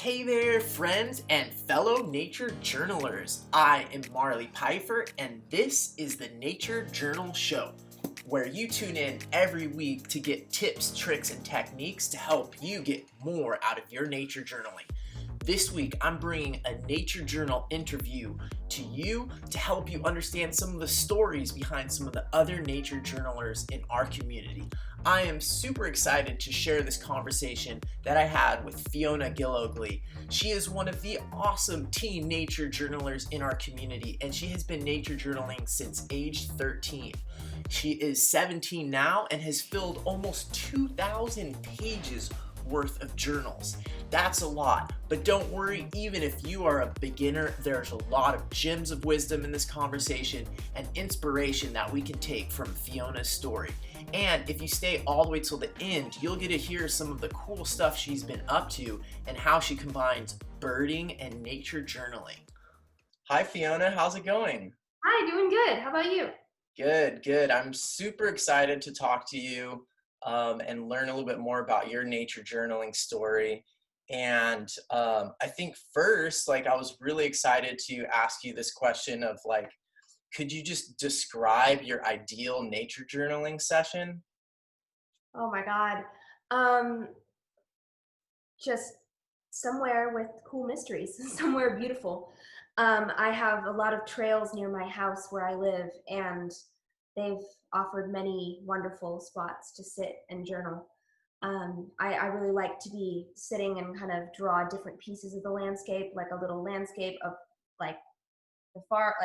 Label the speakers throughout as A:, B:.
A: Hey there, friends and fellow nature journalers. I am Marley Pfeiffer, and this is the Nature Journal Show, where you tune in every week to get tips, tricks, and techniques to help you get more out of your nature journaling. This week, I'm bringing a nature journal interview to you to help you understand some of the stories behind some of the other nature journalers in our community. I am super excited to share this conversation that I had with Fiona Gillogly. She is one of the awesome teen nature journalers in our community, and she has been nature journaling since age 13. She is 17 now and has filled almost 2,000 pages worth of journals. That's a lot, but don't worry, even if you are a beginner, there's a lot of gems of wisdom in this conversation and inspiration that we can take from Fiona's story. And if you stay all the way till the end, you'll get to hear some of the cool stuff she's been up to and how she combines birding and nature journaling. Hi Fiona, how's it going?
B: Hi, doing good. How about you?
A: Good. I'm super excited to talk to you and learn a little bit more about your nature journaling story. And I think first, I was really excited to ask you this question of could you just describe your ideal nature journaling session?
B: Oh my God. Um, just somewhere with cool mysteries, somewhere beautiful. I have a lot of trails near my house where I live, and they've offered many wonderful spots to sit and journal. I really like to be sitting and kind of draw different pieces of the landscape, like a little landscape of like far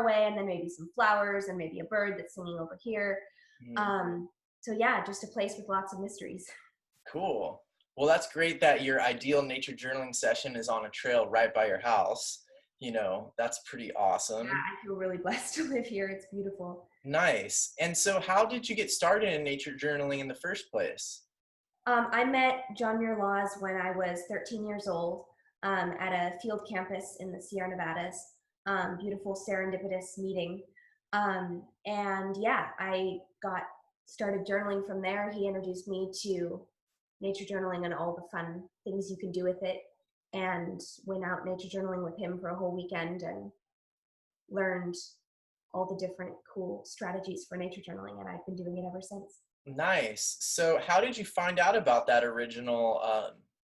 B: away, and then maybe some flowers and maybe a bird that's singing over here.
A: Mhm.
B: So yeah, just a place with lots of mysteries.
A: Cool. Well, that's great that your ideal nature journaling session is on a trail right by your house. That's pretty
B: Yeah,
A: awesome.
B: I feel really blessed to live here. It's beautiful.
A: Nice. And so, how did you get started in nature journaling in the first place?
B: I met John Muir Laws when I was 13 years old at a field campus in the Sierra Nevadas. Beautiful serendipitous meeting. And yeah, I got started journaling from there. He introduced me to nature journaling and all the fun things you can do with it. And went out nature journaling with him for a whole weekend and learned all the different cool strategies for nature journaling. And I've been doing it ever since.
A: Nice. So, how did you find out about that original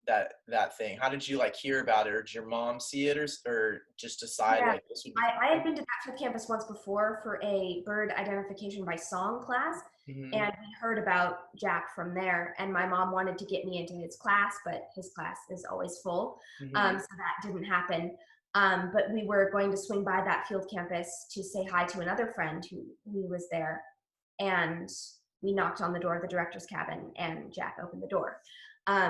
A: that thing? How did you hear about it, or did your mom see it, or just decide
B: Yeah,
A: this would be
B: I had
A: cool?
B: been to that field campus once before for a bird identification by song class,
A: Hmm.
B: and we heard about Jack from there. And my mom wanted to get me into his class, but his class is always full,
A: Hmm.
B: so that didn't happen. But we were going to swing by that field campus to say hi to another friend who was there, and we knocked on the door of the director's cabin, and Jack opened the door.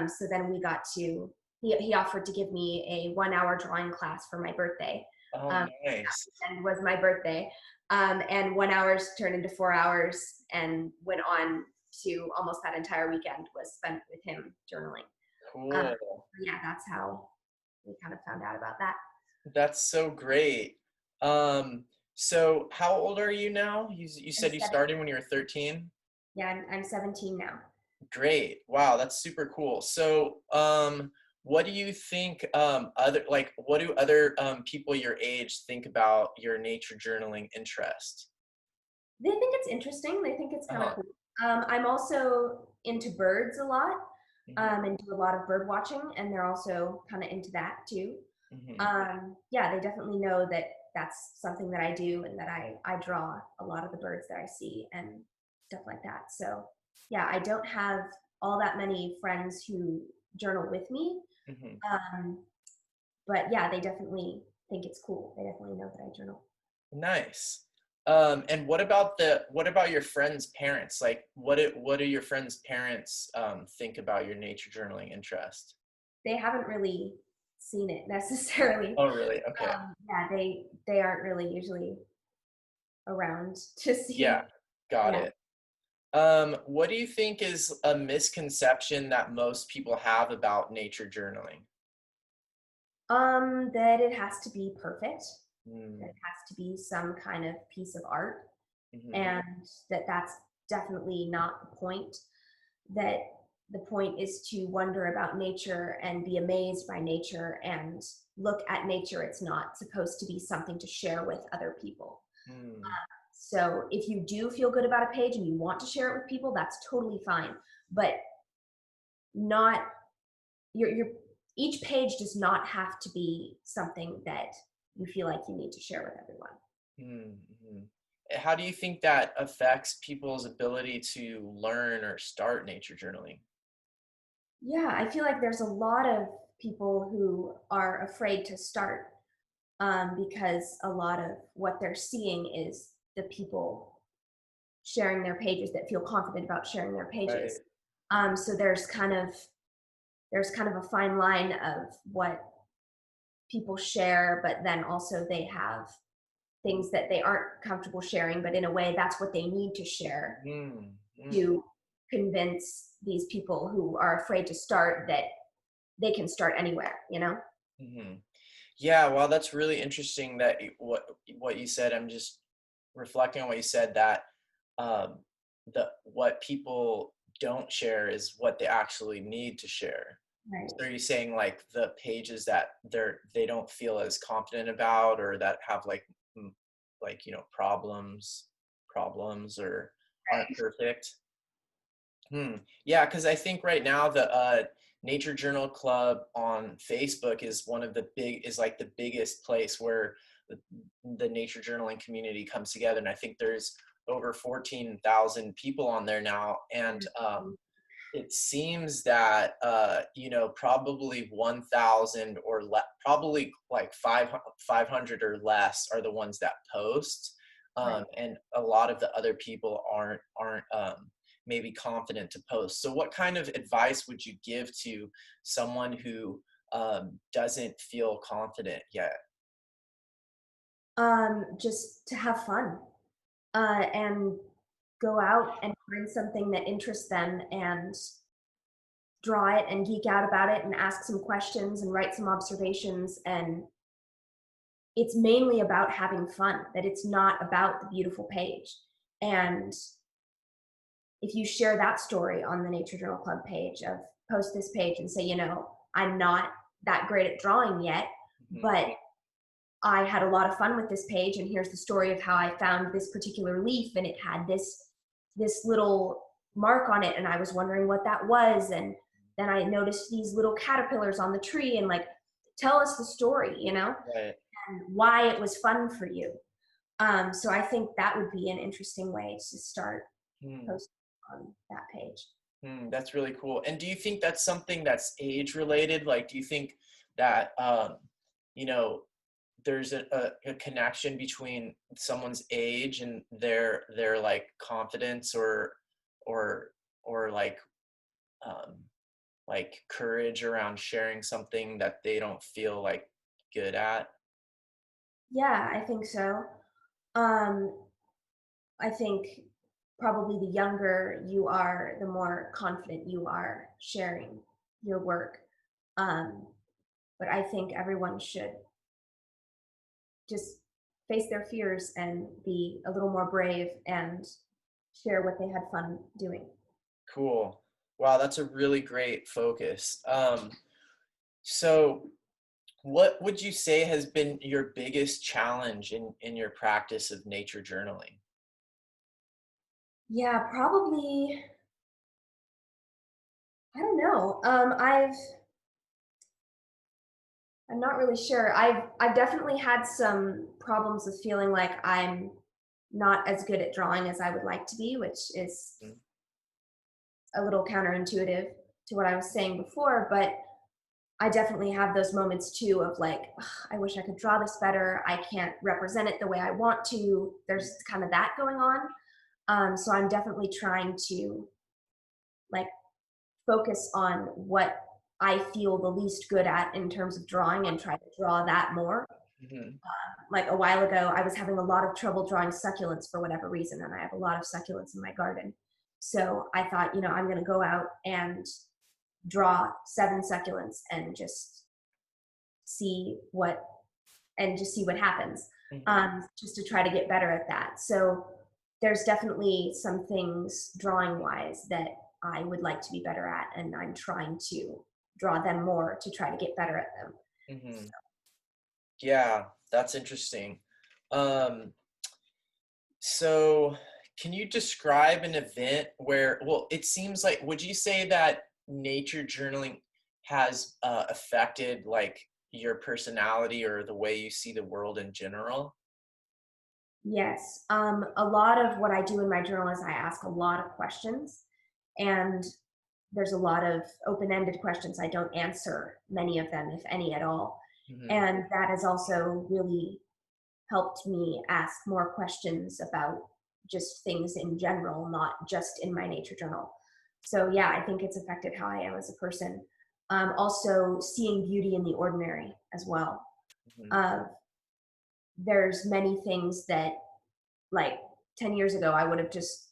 B: So then we got to. He offered to give me a 1 hour drawing class for my birthday,
A: Oh,
B: um,
A: nice.
B: and was my birthday. And 1 hours turned into 4 hours and went on to almost that entire weekend was spent with him journaling. Um,
A: Cool.
B: yeah, that's how we kind of found out about that.
A: That's so great. Um, so how old are you now? You
B: I'm
A: said you
B: seven,
A: started when you were 13?
B: yeah, I'm 17 now.
A: Great. Wow, that's super cool. So, what do you think what do other people your age think about your nature journaling interest?
B: They think it's interesting. They think it's kind of
A: Uh-huh.
B: cool. I'm also into birds a lot,
A: Hmm.
B: and do a lot of bird watching, and they're also kind of into that too.
A: Hmm.
B: Yeah, they definitely know that that's something that I do and that I draw a lot of the birds that I see and stuff like that. So yeah, I don't have all that many friends who journal with me.
A: Hmm.
B: Um, but yeah, they definitely think it's cool. They definitely know that I journal.
A: Nice. And what about your friends' parents? What do your friends' parents think about your nature journaling interest?
B: They haven't really seen it necessarily.
A: Oh, really? Okay.
B: Yeah, they aren't really usually around to
A: Yeah,
B: see.
A: got
B: Yeah.
A: it. What do you think is a misconception that most people have about nature journaling?
B: That it has to be perfect. That
A: Mm,
B: it has to be some kind of piece of art,
A: mhm,
B: and that's definitely not the point. That the point is to wonder about nature and be amazed by nature and look at nature. It's not supposed to be something to share with other people.
A: Hmm.
B: So if you do feel good about a page and you want to share it with people, that's totally fine. But not your each page does not have to be something that you feel like you need to share with everyone.
A: Mm-hmm. How do you think that affects people's ability to learn or start nature journaling?
B: Yeah, I feel like there's a lot of people who are afraid to start because a lot of what they're seeing is the people sharing their pages that feel confident about sharing their
A: Right.
B: pages. So there's kind of a fine line of what people share, but then also they have things that they aren't comfortable sharing, but in a way that's what they need to share
A: Mm-hmm.
B: to convince these people who are afraid to start that they can start anywhere, you know?
A: Mm-hmm. Yeah, well, that's really interesting that what you said. I'm just reflecting on what you said, that um, the what people don't share is what they actually need to share.
B: Right.
A: So are you saying like the pages that they don't feel as confident about, or that have like like problems or aren't
B: Right.
A: perfect? Yeah, because I think right now the Nature Journal Club on Facebook is like the biggest place where the, the nature journaling community comes together, and I think there's over 14,000 people on there now, and it seems that probably 1,000 or probably like 500 or less are the ones that post,
B: Right.
A: and a lot of the other people aren't maybe confident to post. So what kind of advice would you give to someone who doesn't feel confident yet?
B: Just to have fun and go out and find something that interests them and draw it and geek out about it and ask some questions and write some observations. And it's mainly about having fun, that it's not about the beautiful page. And if you share that story on the Nature Journal Club page, of post this page and say, I'm not that great at drawing yet,
A: Mhm.
B: but I had a lot of fun with this page, and here's the story of how I found this particular leaf, and it had this little mark on it, and I was wondering what that was, and then I noticed these little caterpillars on the tree, and like, tell us the story,
A: Right.
B: and why it was fun for you. So I think that would be an interesting way to start
A: Hmm.
B: posting on that page.
A: That's really cool. And do you think that's something that's age related? Like, do you think that you know, there's a connection between someone's age and their like confidence or or um like courage around sharing something that they don't feel like good at?
B: Yeah, I think so. Um, I think probably the younger you are, the more confident you are sharing your work. Um, but I think everyone should just face their fears and be a little more brave and share what they had fun doing.
A: Cool. Wow, that's a really great focus. So what would you say has been your biggest challenge in your practice of nature journaling?
B: Yeah, probably. I don't know. I'm not really sure. I've definitely had some problems with feeling like I'm not as good at drawing as I would like to be, which is
A: Mm.
B: a little counterintuitive to what I was saying before, but I definitely have those moments too of like, "Ugh, I wish I could draw this better. I can't represent it the way I want to." There's kind of that going on. So I'm definitely trying to like focus on what I feel the least good at in terms of drawing and try to draw that more.
A: Mhm.
B: Like a while ago, I was having a lot of trouble drawing succulents for whatever reason, and I have a lot of succulents in my garden. So I thought, I'm going to go out and draw 7 succulents and see what just see what happens,
A: Mhm.
B: just to try to get better at that. So there's definitely some things drawing wise that I would like to be better at, and I'm trying to draw them more to try to get better at them.
A: Hmm. Yeah, that's interesting. Um, so can you describe an event where, well, it seems like, would you say that nature journaling has affected like your personality or the way you see the world in general?
B: Yes. A lot of what I do in my journal is I ask a lot of questions, and there's a lot of open-ended questions. I don't answer many of them, if any at all.
A: Hmm.
B: And that has also really helped me ask more questions about just things in general, not just in my nature journal. So yeah, I think it's affected how I am as a person. Also seeing beauty in the ordinary as well.
A: Hmm.
B: Uh, there's many things that, like, 10 years ago, I would have just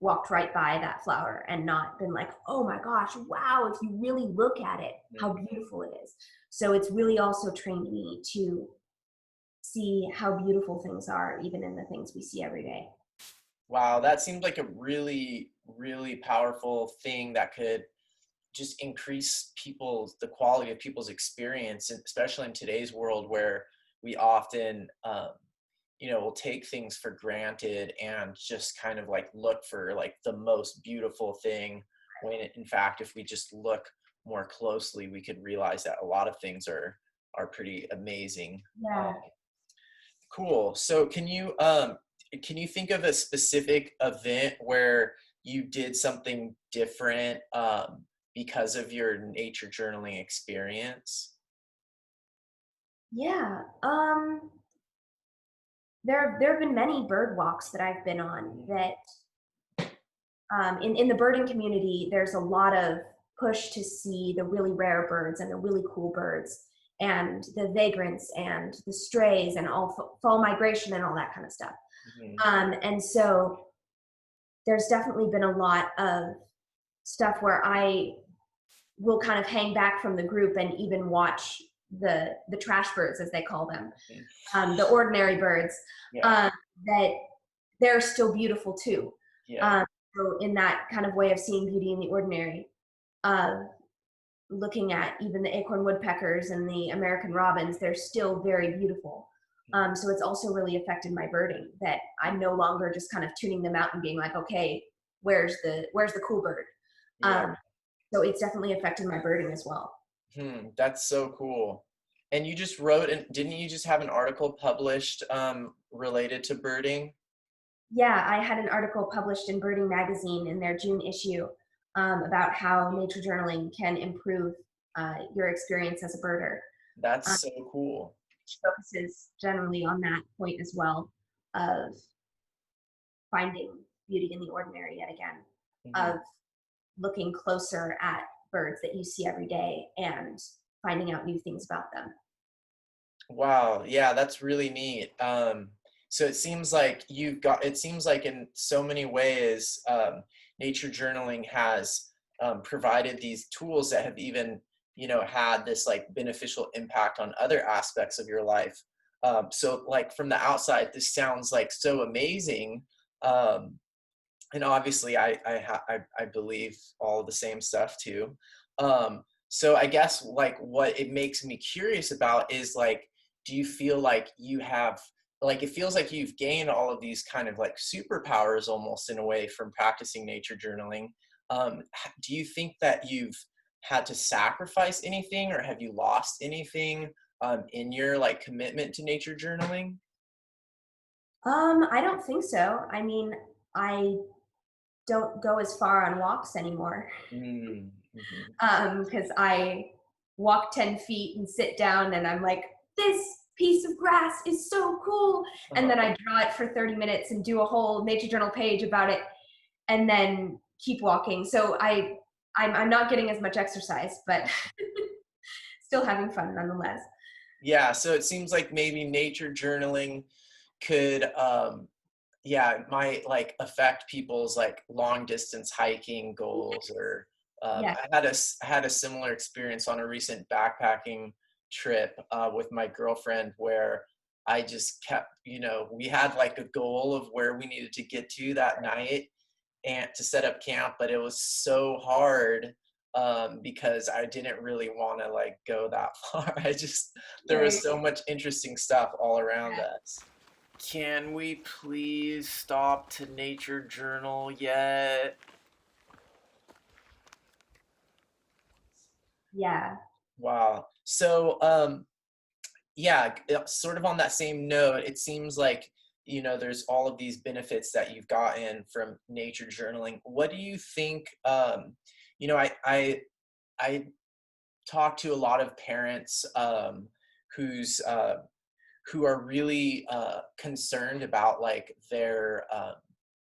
B: walked right by that flower and not been like, oh my gosh, wow, if you really look at it, how beautiful it is. So it's really also trained me to see how beautiful things are, even in the things we see every day.
A: Wow, that seems like a really, really powerful thing that could just increase the quality of people's experience, especially in today's world where we often, will take things for granted and just kind of like look for like the most beautiful thing. When in fact, if we just look more closely, we could realize that a lot of things are pretty amazing.
B: Yeah.
A: Cool. So can you think of a specific event where you did something different because of your nature journaling experience?
B: Yeah. There have been many bird walks that I've been on that, in the birding community, there's a lot of push to see the really rare birds and the really cool birds and the vagrants and the strays and all fall migration and all that kind of stuff.
A: Mhm.
B: And so there's definitely been a lot of stuff where I will kind of hang back from the group and even watch the trash birds, as they call them,
A: Mhm.
B: the ordinary birds,
A: Yeah.
B: um, that they're still beautiful too.
A: Yeah.
B: Um, so in that kind of way of seeing beauty in the ordinary, uh, looking at even the acorn woodpeckers and the American robins, they're still very beautiful. So it's also really affected my birding, that I'm no longer just kind of tuning them out and being like, okay, where's the cool bird?
A: Yeah.
B: Um, so it's definitely affected my birding as well.
A: That's so cool. And you just wrote, and didn't you just have an article published related to birding?
B: Yeah, I had an article published in Birding Magazine in their June issue, about how nature journaling can improve your experience as a birder.
A: That's so cool.
B: Which focuses generally on that point as well, of finding beauty in the ordinary yet again,
A: Mhm.
B: of looking closer at birds that you see every day and finding out new things about them.
A: Wow, yeah, that's really neat. So it seems like in so many ways, nature journaling has provided these tools that have even, had this like beneficial impact on other aspects of your life. So like from the outside, this sounds like so amazing. Um, and obviously I believe all the same stuff too. So I guess like what it makes me curious about is like, do you feel like you have, like, it feels like you've gained all of these kind of like superpowers almost in a way from practicing nature journaling. Do you think that you've had to sacrifice anything, or have you lost anything in your like commitment to nature journaling?
B: I don't think so. I mean, I don't go as far on walks anymore.
A: Mm, mhm.
B: Because I walk 10 feet and sit down and I'm like, this piece of grass is so cool. And
A: Uh-huh.
B: then I draw it for 30 minutes and do a whole nature journal page about it and then keep walking. So I'm not getting as much exercise, but still having fun nonetheless.
A: Yeah, so it seems like maybe nature journaling could yeah, it might like affect people's like long distance hiking goals, or
B: Yes.
A: I had a similar experience on a recent backpacking trip with my girlfriend where I just kept, we had like a goal of where we needed to get to that night, and to set up camp, but it was so hard because I didn't really want to like go that far. There
B: Right.
A: was so much interesting stuff all around us. Can we please stop to nature journal yet?
B: Yeah.
A: Wow. So, yeah, sort of on that same note, it seems like, there's all of these benefits that you've gotten from nature journaling. What do you think? I talk to a lot of parents who's who are really concerned about like their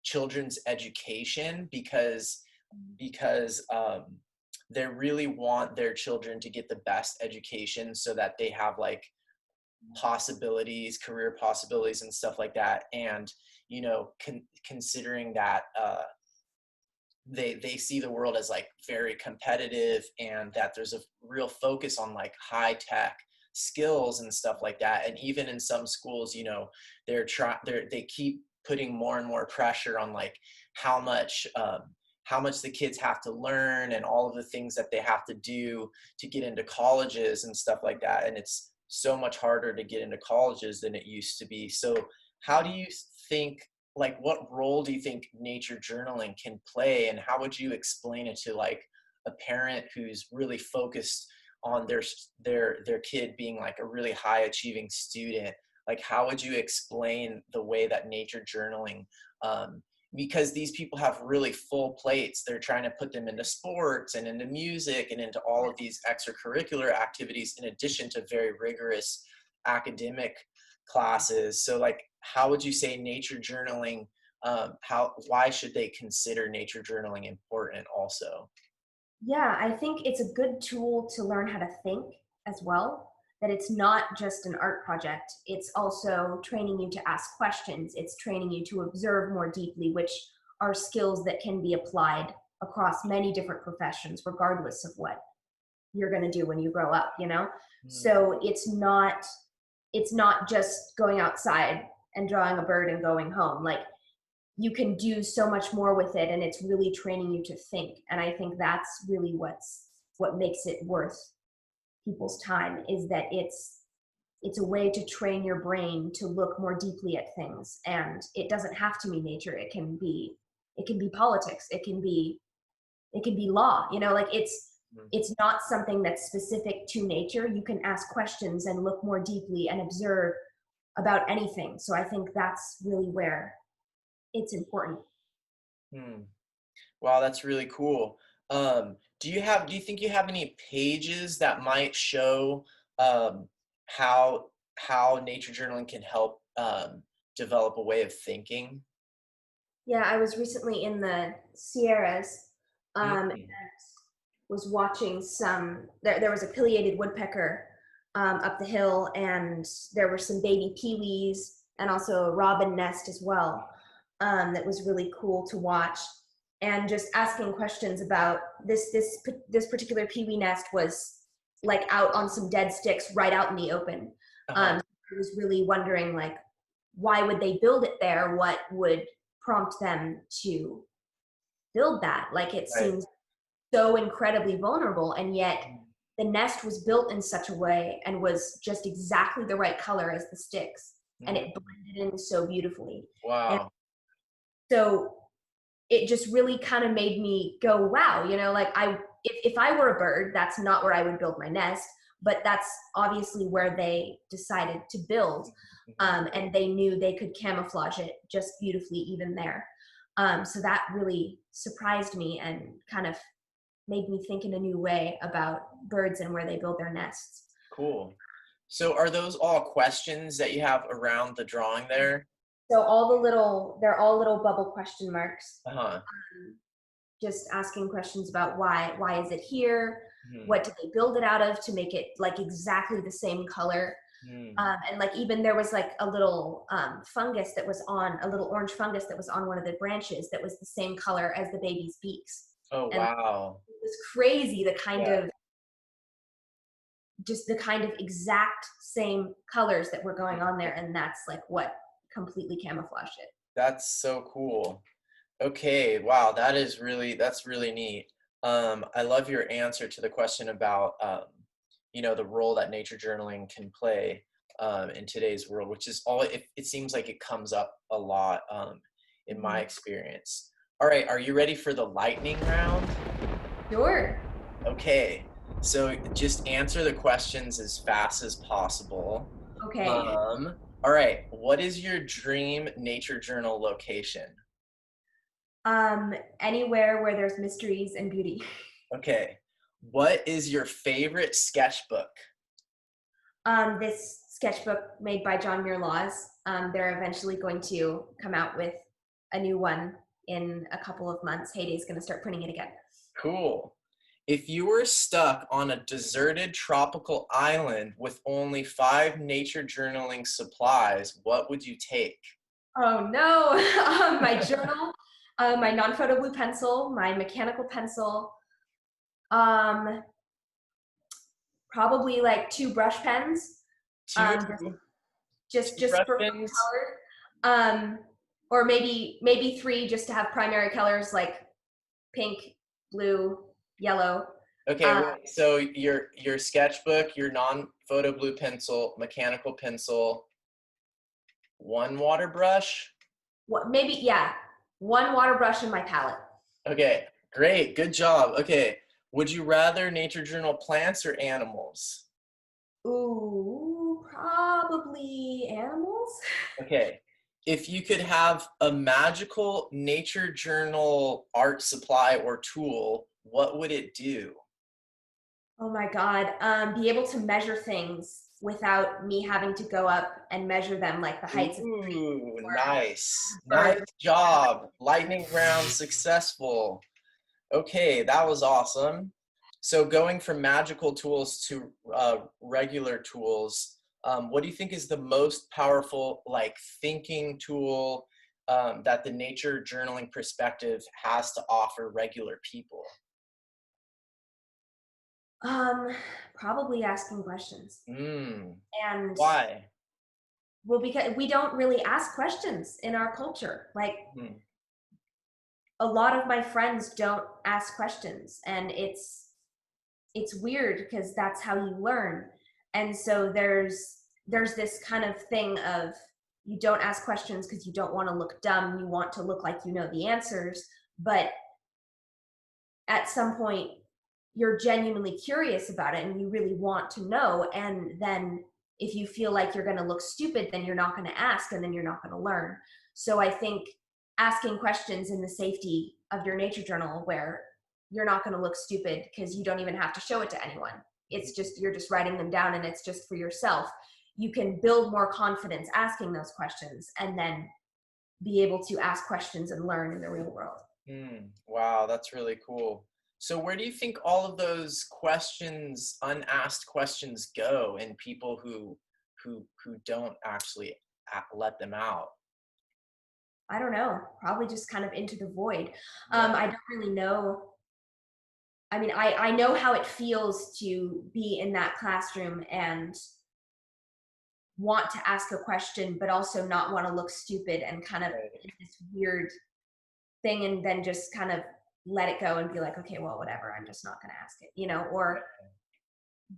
A: children's education because they really want their children to get the best education so that they have like possibilities, career possibilities, and stuff like that. And considering that they see the world as like very competitive, and that there's a real focus on like high tech skills and stuff like that. And even in some schools, they keep putting more and more pressure on like how much how much the kids have to learn and all of the things that they have to do to get into colleges and stuff like that. And it's so much harder to get into colleges than it used to be. So how do you think, like, what role do you think nature journaling can play, and how would you explain it to like a parent who's really focused on their kid being like a really high achieving student? Like, how would you explain the way that nature journaling, because these people have really full plates. They're trying to put them into sports and into music and into all of these extracurricular activities in addition to very rigorous academic classes. So like, how would you say nature journaling, why should they consider nature journaling important also?
B: Yeah, I think it's a good tool to learn how to think as well. That it's not just an art project, it's also training you to ask questions, it's training you to observe more deeply, which are skills that can be applied across many different professions, regardless of what you're going to do when you grow up, you know?
A: Mm,
B: So it's not just going outside and drawing a bird and going home. Like, you can do so much more with it, and it's really training you to think. And I think that's really what makes it worth people's time, is that it's a way to train your brain to look more deeply at things. And it doesn't have to be nature. It can be politics, it can be law, like
A: mm,
B: it's not something that's specific to nature. You can ask questions and look more deeply and observe about anything. So I think that's really where it's important.
A: mm. Wow, that's really cool. Do you think you have any pages that might show um, how nature journaling can help develop a way of thinking?
B: Yeah, I was recently in the Sierras, and
A: Mm.
B: was watching there was a pileated woodpecker up the hill, and there were some baby peewees and also a robin nest as well. That was really cool to watch, and just asking questions about this particular peewee nest was like out on some dead sticks right out in the open.
A: Uh-huh.
B: I was really wondering, like, why would they build it there? What would prompt them to build that? Like, it
A: Right.
B: seems so incredibly vulnerable, and yet the nest was built in such a way and was just exactly the right color as the sticks, and it
A: Mhm.
B: blended in so beautifully. And
A: Wow.
B: so it just really kind of made me go, wow, like, if I were a bird, that's not where I would build my nest, but that's obviously where they decided to build.
A: Mhm.
B: And they knew they could camouflage it just beautifully even there. So that really surprised me and kind of made me think in a new way about birds and where they build their nests.
A: Cool. So are those all questions that you have around the drawing there?
B: So they're all little bubble question marks,
A: Uh-huh.
B: just asking questions about why is it here?
A: Mhm.
B: What did they build it out of to make it like exactly the same color?
A: Mm.
B: And like, even there was like a little fungus that was on a little orange fungus that was on one of the branches that was the same color as the baby's beaks.
A: Oh,
B: And
A: wow.
B: it was crazy,
A: Yeah.
B: the kind of exact same colors that were going on there. And that's like what completely camouflaged it.
A: That's so cool. Okay, wow, that's really neat. I love your answer to the question about the role that nature journaling can play in today's world, which is it seems like it comes up a lot in my
B: Mhm.
A: experience. All right, are you ready for the lightning round?
B: Sure.
A: Okay, so just answer the questions as fast as possible.
B: Okay.
A: Um, all right, what is your dream nature journal location?
B: Anywhere where there's mysteries and beauty.
A: Okay. What is your favorite sketchbook?
B: This sketchbook made by John Muir Laws. They're eventually going to come out with a new one in a couple of months. Heyday's going to start printing it again.
A: Cool. If you were stuck on a deserted tropical island with only 5 nature journaling supplies, what would you take?
B: Oh no! My journal, my non-photo blue pencil, my mechanical pencil, um, probably like 2 brush pens,
A: Two,
B: um,
A: two
B: just
A: brush
B: for
A: pens?
B: color, or maybe 3 just to have primary colors like pink, blue, yellow.
A: Okay,
B: Uh,
A: wait. So your sketchbook, your non-photo blue pencil, mechanical pencil, 1 water brush?
B: what maybe yeah, 1 water brush in my palette.
A: Okay, great. Good job. Okay. Would you rather nature journal plants or animals?
B: Ooh, probably animals.
A: Okay. If you could have a magical nature journal art supply or tool, what would it do?
B: Oh my God. Be able to measure things without me having to go up and measure them like the heights of trees
A: Ooh,
B: or
A: nice. Nice
B: birds.
A: job. Lightning round successful. Okay, that was awesome. So going from magical tools to regular tools, what do you think is the most powerful, like thinking tool that the nature journaling perspective has to offer regular people?
B: Um, Probably asking questions.
A: Mm,
B: And
A: why?
B: well, because we don't really ask questions in our culture. Like
A: Mm,
B: a lot of my friends don't ask questions, and it's weird because that's how you learn. And so there's this kind of thing of you don't ask questions because you don't want to look dumb, you want to look like you know the answers, but at some point you're genuinely curious about it and you really want to know, and then if you feel like you're going to look stupid, then you're not going to ask, and then you're not going to learn. So I think asking questions in the safety of your nature journal, where you're not going to look stupid because you don't even have to show it to anyone, it's just you're just writing them down and it's just for yourself, you can build more confidence asking those questions and then be able to ask questions and learn in the real world.
A: wow, that's really cool. So where do you think all of those questions, unasked questions, go in people who don't actually let them out?
B: I don't know, probably just kind of into the void.
A: Yeah.
B: I don't really know. I mean, I know how it feels to be in that classroom and want to ask a question, but also not want to look stupid and kind of
A: Right.
B: in this weird thing, and then just kind of let it go and be like, okay, well, whatever, I'm just not going to ask it, or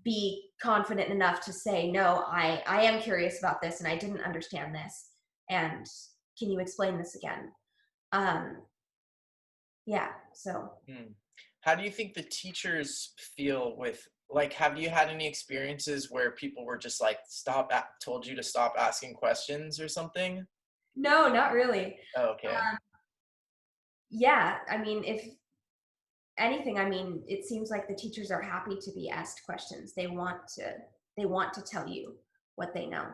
B: be confident enough to say, no, I am curious about this and I didn't understand this. And can you explain this again? Um, yeah, so
A: Hmm. How do you think the teachers feel with, like, have you had any experiences where people were just like, told you to stop asking questions or something?
B: no, not really.
A: Oh, okay.
B: Yeah, I mean, if anything, I mean, it seems like the teachers are happy to be asked questions. They want to tell you what they know.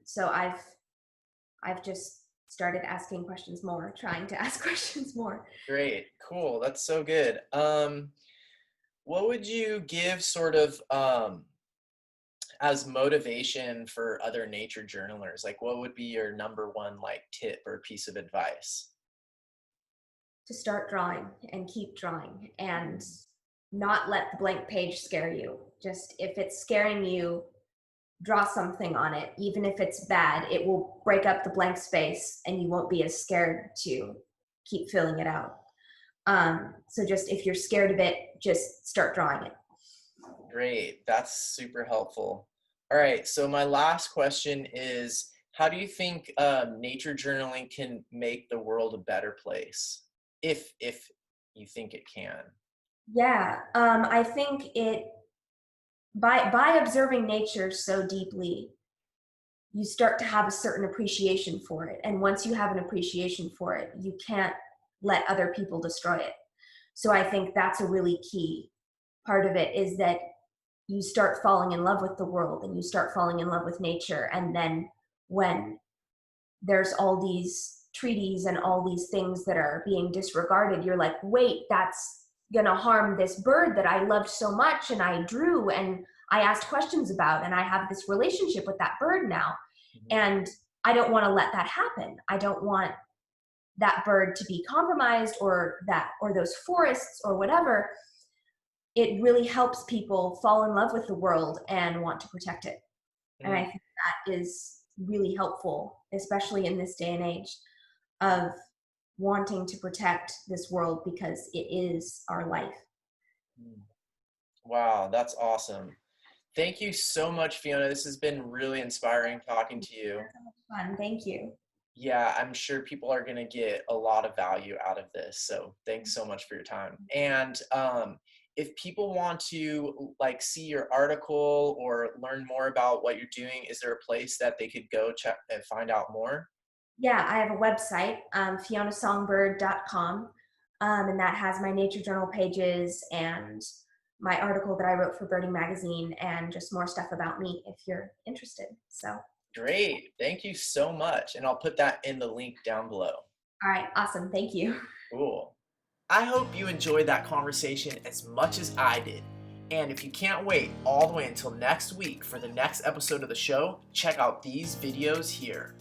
B: So I've just started asking questions more, trying to ask questions more.
A: Great. Cool. That's so good. What would you give sort of as motivation for other nature journalers? Like, what would be your number one like tip or piece of advice?
B: To start drawing and keep drawing and not let the blank page scare you. Just if it's scaring you, draw something on it. Even if it's bad, it will break up the blank space and you won't be as scared to keep filling it out. So just if you're scared of it, just start drawing it.
A: Great. That's super helpful. All right. So my last question is, how do you think nature journaling can make the world a better place? If you think it can.
B: Yeah, I think it by observing nature so deeply, you start to have a certain appreciation for it. And once you have an appreciation for it, you can't let other people destroy it. So I think that's a really key part of it, is that you start falling in love with the world and you start falling in love with nature. And then when there's all these treaties and all these things that are being disregarded, you're like, wait, that's gonna harm this bird that I loved so much and I drew and I asked questions about, and I have this relationship with that bird now.
A: Mhm.
B: And I don't want to let that happen. I don't want that bird to be compromised, or those forests or whatever. It really helps people fall in love with the world and want to protect it. And I
A: Mm,
B: think that is really helpful, especially in this day and age of wanting to protect this world because it is our life.
A: mm. Wow, that's awesome. Thank you so much, Fiona. This has been really inspiring talking to you.
B: That's so much fun. Thank you.
A: Yeah, I'm sure people are going to get a lot of value out of this. So thanks so much for your time. And if people want to like see your article or learn more about what you're doing, is there a place that they could go check and find out more?
B: Yeah, I have a website, fionasongbird.com, and that has my nature journal pages and my article that I wrote for Birding Magazine and just more stuff about me if you're interested. So, all
A: Great. Thank you so much. And I'll put that in the link down below.
B: right, awesome. Thank you.
A: Cool. I hope you enjoyed that conversation as much as I did. And if you can't wait all the way until next week for the next episode of the show, check out these videos here.